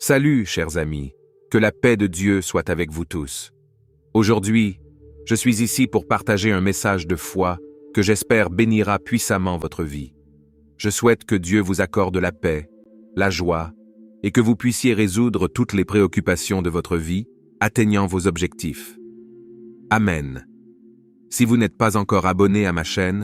Salut, chers amis, que la paix de Dieu soit avec vous tous. Aujourd'hui, je suis ici pour partager un message de foi que j'espère bénira puissamment votre vie. Je souhaite que Dieu vous accorde la paix, la joie, et que vous puissiez résoudre toutes les préoccupations de votre vie, atteignant vos objectifs. Amen. Si vous n'êtes pas encore abonné à ma chaîne,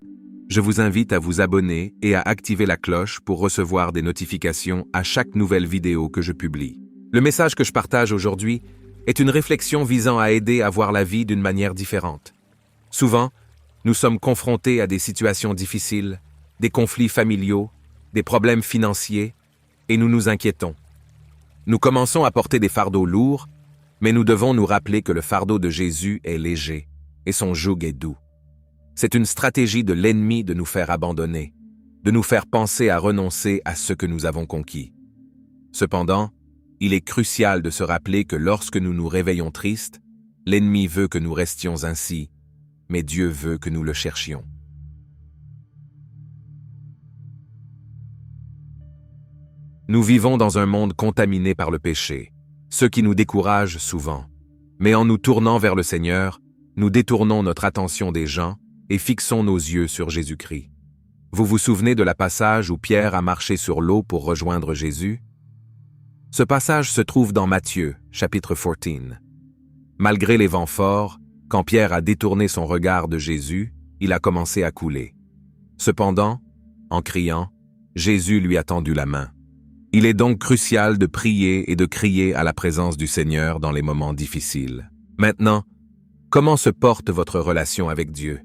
je vous invite à vous abonner et à activer la cloche pour recevoir des notifications à chaque nouvelle vidéo que je publie. Le message que je partage aujourd'hui est une réflexion visant à aider à voir la vie d'une manière différente. Souvent, nous sommes confrontés à des situations difficiles, des conflits familiaux, des problèmes financiers, et nous nous inquiétons. Nous commençons à porter des fardeaux lourds, mais nous devons nous rappeler que le fardeau de Jésus est léger et son joug est doux. C'est une stratégie de l'ennemi de nous faire abandonner, de nous faire penser à renoncer à ce que nous avons conquis. Cependant, il est crucial de se rappeler que lorsque nous nous réveillons tristes, l'ennemi veut que nous restions ainsi, mais Dieu veut que nous le cherchions. Nous vivons dans un monde contaminé par le péché, ce qui nous décourage souvent. Mais en nous tournant vers le Seigneur, nous détournons notre attention des gens et fixons nos yeux sur Jésus-Christ. Vous vous souvenez de la passage où Pierre a marché sur l'eau pour rejoindre Jésus? Ce passage se trouve dans Matthieu, chapitre 14. Malgré les vents forts, quand Pierre a détourné son regard de Jésus, il a commencé à couler. Cependant, en criant, Jésus lui a tendu la main. Il est donc crucial de prier et de crier à la présence du Seigneur dans les moments difficiles. Maintenant, comment se porte votre relation avec Dieu?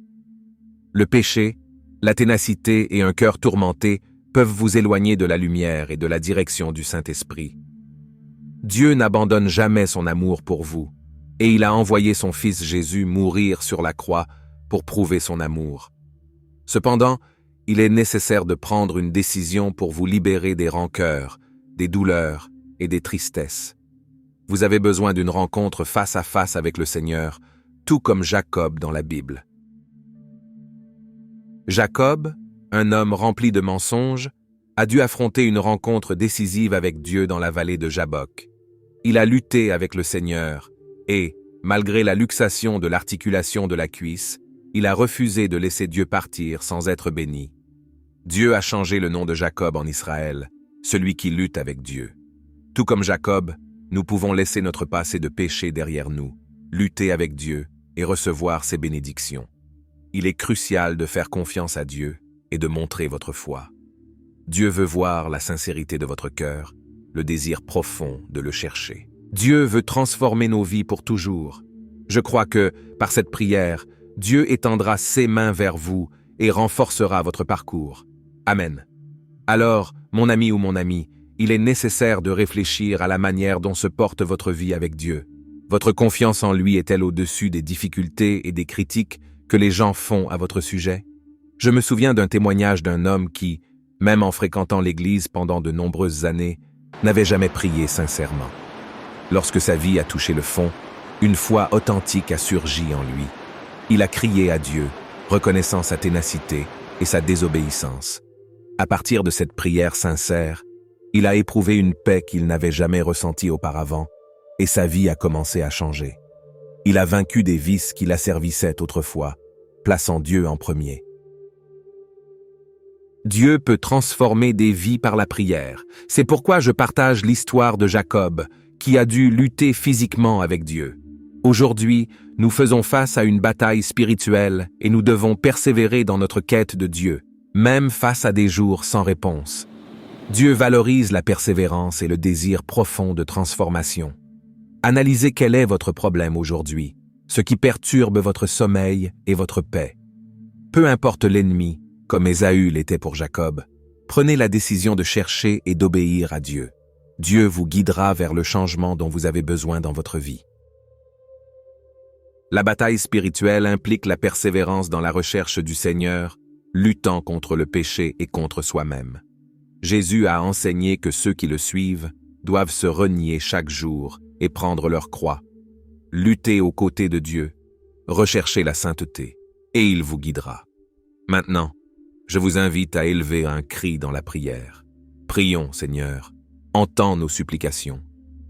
Le péché, la ténacité et un cœur tourmenté peuvent vous éloigner de la lumière et de la direction du Saint-Esprit. Dieu n'abandonne jamais son amour pour vous, et il a envoyé son Fils Jésus mourir sur la croix pour prouver son amour. Cependant, il est nécessaire de prendre une décision pour vous libérer des rancœurs, des douleurs et des tristesses. Vous avez besoin d'une rencontre face à face avec le Seigneur, tout comme Jacob dans la Bible. Jacob, un homme rempli de mensonges, a dû affronter une rencontre décisive avec Dieu dans la vallée de Jabbok. Il a lutté avec le Seigneur et, malgré la luxation de l'articulation de la cuisse, il a refusé de laisser Dieu partir sans être béni. Dieu a changé le nom de Jacob en Israël, celui qui lutte avec Dieu. Tout comme Jacob, nous pouvons laisser notre passé de péché derrière nous, lutter avec Dieu et recevoir ses bénédictions. Il est crucial de faire confiance à Dieu et de montrer votre foi. Dieu veut voir la sincérité de votre cœur, le désir profond de le chercher. Dieu veut transformer nos vies pour toujours. Je crois que, par cette prière, Dieu étendra ses mains vers vous et renforcera votre parcours. Amen. Alors, mon ami ou mon amie, il est nécessaire de réfléchir à la manière dont se porte votre vie avec Dieu. Votre confiance en lui est-elle au-dessus des difficultés et des critiques que les gens font à votre sujet? Je me souviens d'un témoignage d'un homme qui, même en fréquentant l'Église pendant de nombreuses années, n'avait jamais prié sincèrement. Lorsque sa vie a touché le fond, une foi authentique a surgi en lui. Il a crié à Dieu, reconnaissant sa ténacité et sa désobéissance. À partir de cette prière sincère, il a éprouvé une paix qu'il n'avait jamais ressentie auparavant, et sa vie a commencé à changer. Il a vaincu des vices qui l'asservissaient autrefois, plaçant Dieu en premier. Dieu peut transformer des vies par la prière. C'est pourquoi je partage l'histoire de Jacob, qui a dû lutter physiquement avec Dieu. Aujourd'hui, nous faisons face à une bataille spirituelle et nous devons persévérer dans notre quête de Dieu, même face à des jours sans réponse. Dieu valorise la persévérance et le désir profond de transformation. Analysez quel est votre problème aujourd'hui, ce qui perturbe votre sommeil et votre paix. Peu importe l'ennemi, comme Ésaü l'était pour Jacob, prenez la décision de chercher et d'obéir à Dieu. Dieu vous guidera vers le changement dont vous avez besoin dans votre vie. La bataille spirituelle implique la persévérance dans la recherche du Seigneur, luttant contre le péché et contre soi-même. Jésus a enseigné que ceux qui le suivent doivent se renier chaque jour et prendre leur croix, lutter aux côtés de Dieu, rechercher la sainteté, et il vous guidera. Maintenant, je vous invite à élever un cri dans la prière. Prions, Seigneur, entends nos supplications.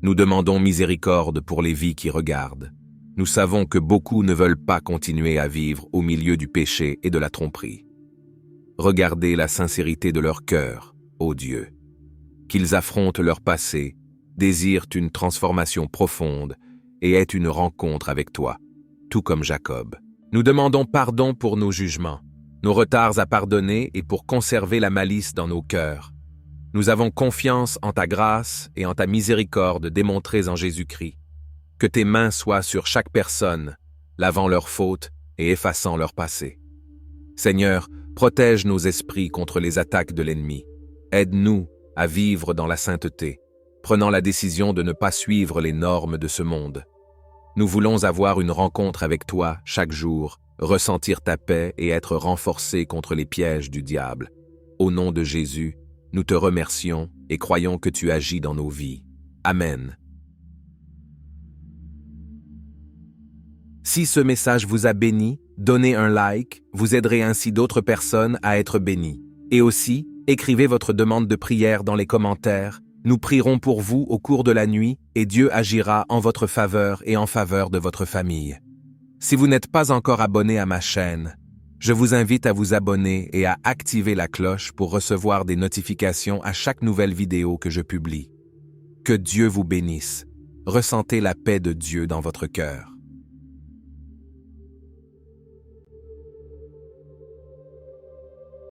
Nous demandons miséricorde pour les vies qui regardent. Nous savons que beaucoup ne veulent pas continuer à vivre au milieu du péché et de la tromperie. Regardez la sincérité de leur cœur, ô Dieu. Qu'ils affrontent leur passé, désirent une transformation profonde et aient une rencontre avec toi, tout comme Jacob. Nous demandons pardon pour nos jugements, nos retards à pardonner et pour conserver la malice dans nos cœurs. Nous avons confiance en ta grâce et en ta miséricorde démontrées en Jésus-Christ. Que tes mains soient sur chaque personne, lavant leurs fautes et effaçant leur passé. Seigneur, protège nos esprits contre les attaques de l'ennemi. Aide-nous à vivre dans la sainteté, prenant la décision de ne pas suivre les normes de ce monde. Nous voulons avoir une rencontre avec toi chaque jour, ressentir ta paix et être renforcés contre les pièges du diable. Au nom de Jésus, nous te remercions et croyons que tu agis dans nos vies. Amen. Si ce message vous a béni, donnez un like, vous aiderez ainsi d'autres personnes à être bénies. Et aussi, écrivez votre demande de prière dans les commentaires. Nous prierons pour vous au cours de la nuit et Dieu agira en votre faveur et en faveur de votre famille. Si vous n'êtes pas encore abonné à ma chaîne, je vous invite à vous abonner et à activer la cloche pour recevoir des notifications à chaque nouvelle vidéo que je publie. Que Dieu vous bénisse. Ressentez la paix de Dieu dans votre cœur.